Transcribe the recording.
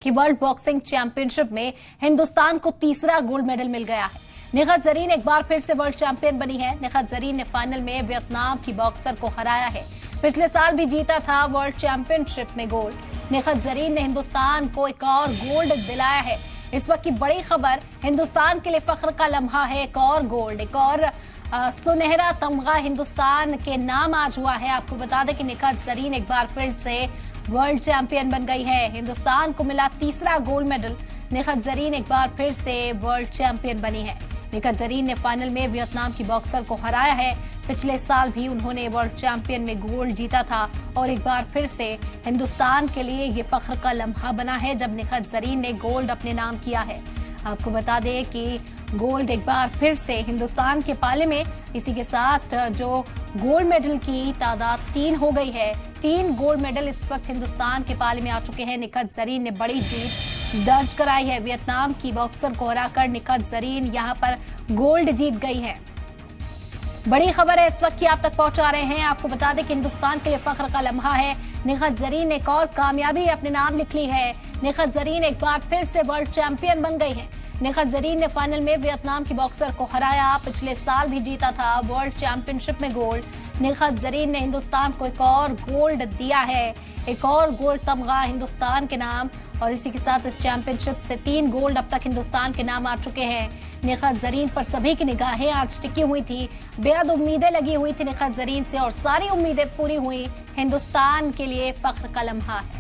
कि world boxing championship में हिंदुस्तान को तीसरा गोल्ड मेडल मिल गया है। निखत जरीन एक बार फिर से वर्ल्ड चैंपियन बनी है। निखत जरीन ने फाइनल में वियतनाम की बॉक्सर को हराया है। पिछले साल भी जीता था वर्ल्ड चैंपियनशिप में गोल्ड। निखत जरीन ने हिंदुस्तान को एक और गोल्ड दिलाया है। इस वक्त की बड़ी खबर, हिंदुस्तान के लिए फख्र का लम्हा है। एक और गोल्ड, एक और सुनहरा तमगा हिंदुस्तान के नाम आज हुआ है। आपको बता दें कि निखत जरीन एक बार फिर से वर्ल्ड चैंपियन बन गई है। हिंदुस्तान को मिला तीसरा गोल्ड मेडल। निखत जरीन एक बार फिर से वर्ल्ड चैंपियन बनी है। निखत जरीन ने फाइनल में वियतनाम की बॉक्सर को हराया है। पिछले साल भी उन्होंने वर्ल्ड चैंपियन में गोल्ड जीता था और एक बार फिर से हिंदुस्तान के लिए ये फख्र का लम्हा बना है जब निखत जरीन ने गोल्ड अपने नाम किया है। आपको बता दें कि गोल्ड एक बार फिर से हिंदुस्तान के पाले में। इसी के साथ जो गोल्ड मेडल की तादाद 3 हो गई है। 3 गोल्ड मेडल इस वक्त हिंदुस्तान के पाले में आ चुके हैं। निखत जरीन ने बड़ी जीत दर्ज कराई है। वियतनाम की बॉक्सर को हराकर निखत जरीन यहां पर गोल्ड जीत गई है। बड़ी खबर है इस वक्त की आप तक पहुंचा रहे हैं। आपको बता दें कि हिंदुस्तान के लिए फख्र का लम्हा है। निखत जरीन ने एक और कामयाबी अपने नाम लिख ली है। निखत जरीन एक बार फिर से वर्ल्ड चैंपियन बन गई है। निखत जरीन ने फाइनल में वियतनाम की बॉक्सर को हराया। पिछले साल भी जीता था वर्ल्ड चैंपियनशिप में गोल्ड। निखत जरीन ने हिंदुस्तान को एक और गोल्ड दिया है, एक और गोल्ड तमगा हिंदुस्तान के नाम। और इसी के साथ इस चैंपियनशिप से 3 गोल्ड अब तक हिंदुस्तान के नाम आ चुके हैं। निखत जरीन पर सभी की निगाहें आज टिकी हुई थी। बेहद उम्मीदें लगी हुई थी निखत जरीन से और सारी उम्मीदें पूरी हुई। हिंदुस्तान के लिए फख्र का लम्हा है।